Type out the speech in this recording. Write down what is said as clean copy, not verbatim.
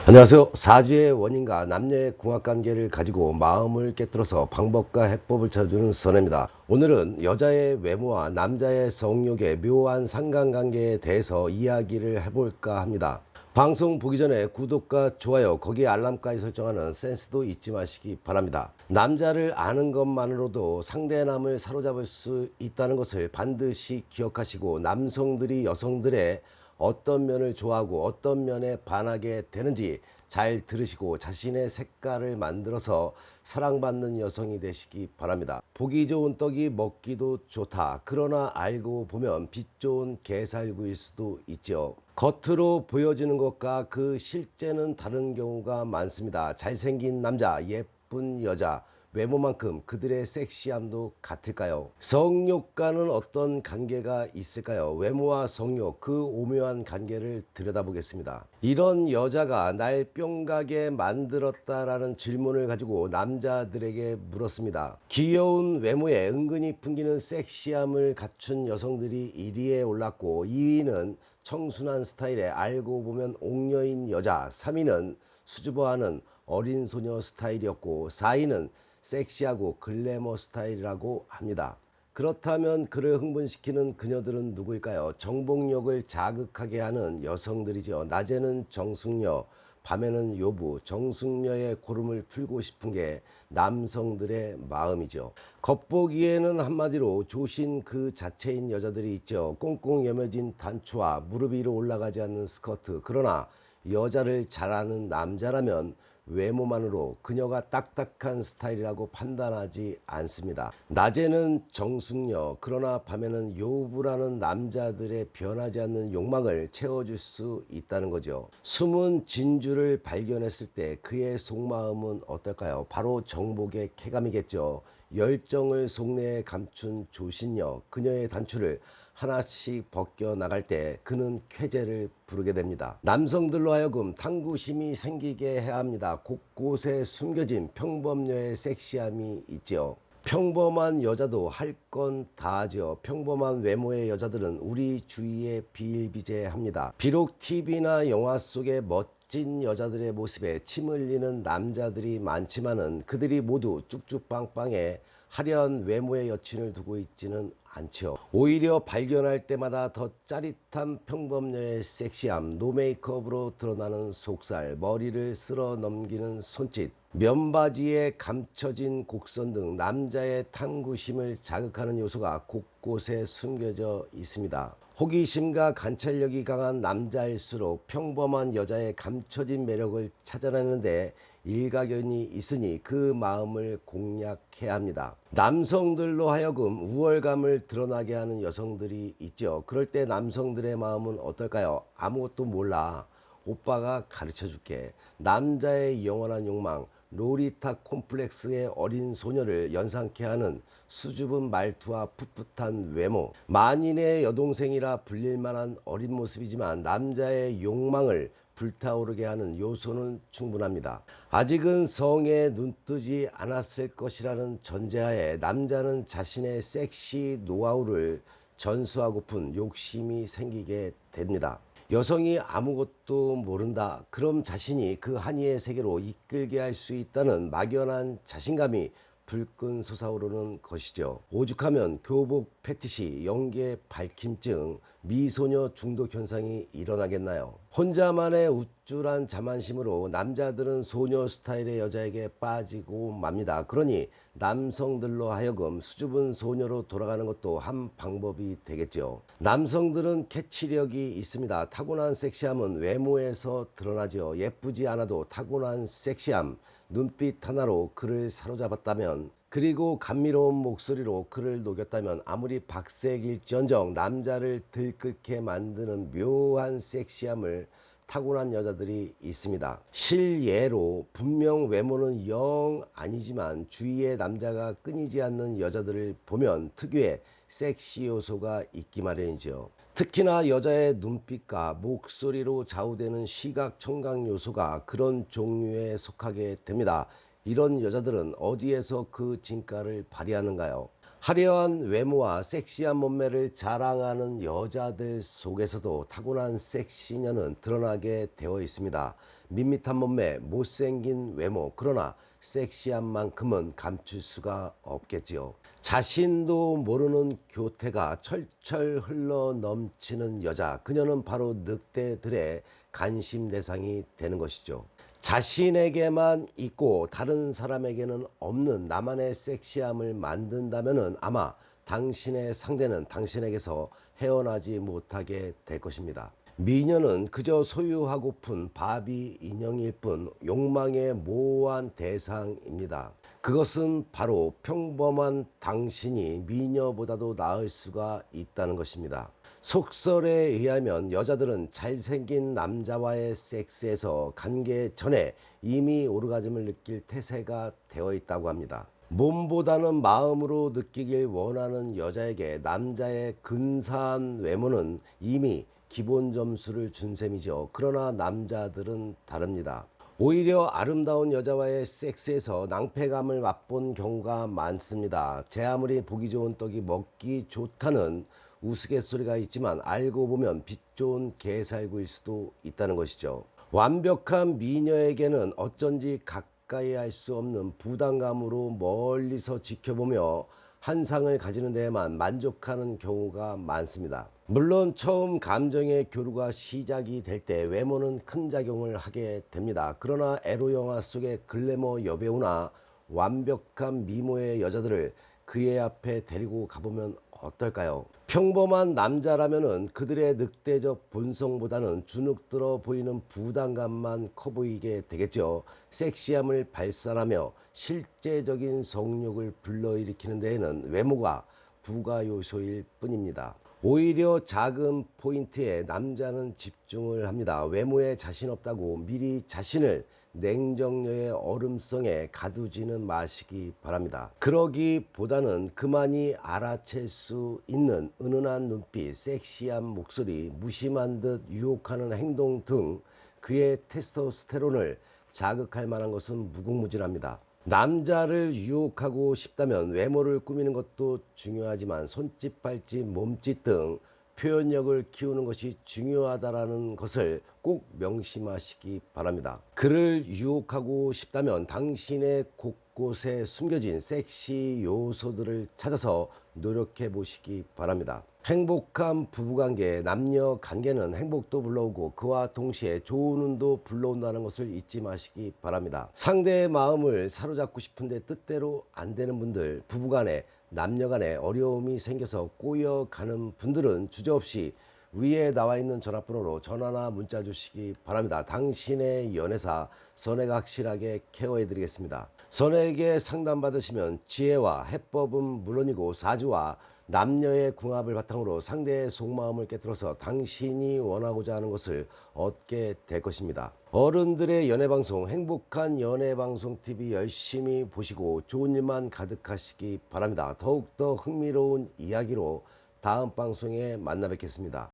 안녕하세요. 사주의 원인과 남녀의 궁합관계를 가지고 마음을 깨뜨려서 방법과 해법을 찾아주는 선혜입니다. 오늘은 여자의 외모와 남자의 성욕의 묘한 상관관계에 대해서 이야기를 해볼까 합니다. 방송 보기 전에 구독과 좋아요, 거기에 알람까지 설정하는 센스도 잊지 마시기 바랍니다. 남자를 아는 것만으로도 상대남을 사로잡을 수 있다는 것을 반드시 기억하시고, 남성들이 여성들의 어떤 면을 좋아하고 어떤 면에 반하게 되는지 잘 들으시고 자신의 색깔을 만들어서 사랑받는 여성이 되시기 바랍니다. 보기 좋은 떡이 먹기도 좋다. 그러나 알고 보면 빛 좋은 게살구일 수도 있죠. 겉으로 보여지는 것과 그 실제는 다른 경우가 많습니다. 잘생긴 남자, 예쁜 여자, 외모만큼 그들의 섹시함도 같을까요? 성욕과는 어떤 관계가 있을까요? 외모와 성욕, 그 오묘한 관계를 들여다보겠습니다. 이런 여자가 날 뿅가게 만들었다라는 질문을 가지고 남자들에게 물었습니다. 귀여운 외모에 은근히 풍기는 섹시함을 갖춘 여성들이 1위에 올랐고, 2위는 청순한 스타일의 알고 보면 옥녀인 여자, 3위는 수줍어하는 어린 소녀 스타일이었고, 4위는 섹시하고 글래머 스타일이라고 합니다. 그렇다면 그를 흥분시키는 그녀들은 누구일까요? 정복력을 자극하게 하는 여성들이죠. 낮에는 정숙녀, 밤에는 요부, 정숙녀의 고름을 풀고 싶은 게 남성들의 마음이죠. 겉보기에는 한마디로 조신 그 자체인 여자들이 있죠. 꽁꽁 여며진 단추와 무릎 위로 올라가지 않는 스커트. 그러나 여자를 잘 아는 남자라면 외모만으로 그녀가 딱딱한 스타일이라고 판단하지 않습니다. 낮에는 정숙녀, 그러나 밤에는 여우부라는 남자들의 변하지 않는 욕망을 채워줄 수 있다는 거죠. 숨은 진주를 발견했을 때 그의 속마음은 어떨까요? 바로 정복의 쾌감이겠죠. 열정을 속내에 감춘 조신녀, 그녀의 단추를 하나씩 벗겨 나갈 때 그는 쾌재를 부르게 됩니다. 남성들로 하여금 탐구심이 생기게 해야 합니다. 곳곳에 숨겨진 평범녀의 섹시함이 있죠. 평범한 여자도 할 건 다 하죠. 평범한 외모의 여자들은 우리 주위에 비일비재합니다. 비록 TV나 영화 속의 멋진 여자들의 모습에 침 흘리는 남자들이 많지만은 그들이 모두 쭉쭉빵빵해 화려한 외모의 여친을 두고 있지는 않죠. 오히려 발견할 때마다 더 짜릿한 평범녀의 섹시함, 노메이크업으로 드러나는 속살, 머리를 쓸어 넘기는 손짓, 면바지에 감춰진 곡선 등 남자의 탐구심을 자극하는 요소가 곳곳에 숨겨져 있습니다. 호기심과 관찰력이 강한 남자일수록 평범한 여자의 감춰진 매력을 찾아내는데 일가견이 있으니 그 마음을 공략해야 합니다. 남성들로 하여금 우월감을 드러나게 하는 여성들이 있죠. 그럴 때 남성들의 마음은 어떨까요? 아무것도 몰라. 오빠가 가르쳐줄게. 남자의 영원한 욕망, 로리타 콤플렉스의 어린 소녀를 연상케 하는 수줍은 말투와 풋풋한 외모, 만인의 여동생이라 불릴 만한 어린 모습이지만 남자의 욕망을 불타오르게 하는 요소는 충분합니다. 아직은 성에 눈뜨지 않았을 것이라는 전제하에 남자는 자신의 섹시 노하우를 전수하고픈 욕심이 생기게 됩니다. 여성이 아무것도 모른다. 그럼 자신이 그 한이의 세계로 이끌게 할 수 있다는 막연한 자신감이 불끈 솟아오르는 것이죠. 오죽하면 교복 패티시, 연계 밝힘증, 미소녀 중독 현상이 일어나겠나요? 혼자만의 우쭐한 자만심으로 남자들은 소녀 스타일의 여자에게 빠지고 맙니다. 그러니 남성들로 하여금 수줍은 소녀로 돌아가는 것도 한 방법이 되겠죠. 남성들은 캐치력이 있습니다. 타고난 섹시함은 외모에서 드러나죠. 예쁘지 않아도 타고난 섹시함, 눈빛 하나로 그를 사로잡았다면, 그리고 감미로운 목소리로 그를 녹였다면 아무리 박색일지언정 남자를 들끓게 만드는 묘한 섹시함을 타고난 여자들이 있습니다. 실예로 분명 외모는 영 아니지만 주위에 남자가 끊이지 않는 여자들을 보면 특유의 섹시 요소가 있기 마련이죠. 특히나 여자의 눈빛과 목소리로 좌우되는 시각 청각 요소가 그런 종류에 속하게 됩니다. 이런 여자들은 어디에서 그 진가를 발휘하는가요? 화려한 외모와 섹시한 몸매를 자랑하는 여자들 속에서도 타고난 섹시녀는 드러나게 되어 있습니다. 밋밋한 몸매, 못생긴 외모, 그러나 섹시한 만큼은 감출 수가 없겠지요. 자신도 모르는 교태가 철철 흘러 넘치는 여자, 그녀는 바로 늑대들의 관심 대상이 되는 것이죠. 자신에게만 있고 다른 사람에게는 없는 나만의 섹시함을 만든다면 아마 당신의 상대는 당신에게서 헤어나지 못하게 될 것입니다. 미녀는 그저 소유하고픈 바비 인형일 뿐 욕망의 모호한 대상입니다. 그것은 바로 평범한 당신이 미녀보다도 나을 수가 있다는 것입니다. 속설에 의하면 여자들은 잘생긴 남자와의 섹스에서 관계 전에 이미 오르가즘을 느낄 태세가 되어 있다고 합니다. 몸보다는 마음으로 느끼길 원하는 여자에게 남자의 근사한 외모는 이미 기본 점수를 준 셈이죠. 그러나 남자들은 다릅니다. 오히려 아름다운 여자와의 섹스에서 낭패감을 맛본 경우가 많습니다. 제 아무리 보기 좋은 떡이 먹기 좋다는 우스갯소리가 있지만 알고 보면 빛 좋은 개살구일 수도 있다는 것이죠. 완벽한 미녀에게는 어쩐지 가까이 할 수 없는 부담감으로 멀리서 지켜보며 한상을 가지는 데에만 만족하는 경우가 많습니다. 물론 처음 감정의 교류가 시작이 될 때 외모는 큰 작용을 하게 됩니다. 그러나 에로 영화 속의 글래머 여배우나 완벽한 미모의 여자들을 그의 앞에 데리고 가보면 어떨까요? 평범한 남자라면은 그들의 늑대적 본성보다는 주눅들어 보이는 부담감만 커 보이게 되겠죠. 섹시함을 발산하며 실제적인 성욕을 불러일으키는 데에는 외모가 부가 요소일 뿐입니다. 오히려 작은 포인트에 남자는 집중을 합니다. 외모에 자신 없다고 미리 자신을 냉정녀의 얼음성에 가두지는 마시기 바랍니다. 그러기보다는 그만이 알아챌 수 있는 은은한 눈빛, 섹시한 목소리, 무심한 듯 유혹하는 행동 등 그의 테스토스테론을 자극할 만한 것은 무궁무진합니다. 남자를 유혹하고 싶다면 외모를 꾸미는 것도 중요하지만 손짓, 발짓, 몸짓 등 표현력을 키우는 것이 중요하다는 것을 꼭 명심하시기 바랍니다. 그를 유혹하고 싶다면 당신의 곳곳에 숨겨진 섹시 요소들을 찾아서 노력해 보시기 바랍니다. 행복한 부부관계, 남녀 관계는 행복도 불러오고 그와 동시에 좋은 운도 불러온다는 것을 잊지 마시기 바랍니다. 상대의 마음을 사로잡고 싶은데 뜻대로 안 되는 분들, 부부간에 남녀간에 어려움이 생겨서 꼬여가는 분들은 주저없이 위에 나와 있는 전화번호로 전화나 문자 주시기 바랍니다. 당신의 연애사 선혜가 확실하게 케어해 드리겠습니다. 선혜에게 상담받으시면 지혜와 해법은 물론이고 사주와 남녀의 궁합을 바탕으로 상대의 속마음을 깨뜨려서 당신이 원하고자 하는 것을 얻게 될 것입니다. 어른들의 연애방송 행복한 연애방송TV 열심히 보시고 좋은 일만 가득하시기 바랍니다. 더욱더 흥미로운 이야기로 다음 방송에 만나 뵙겠습니다.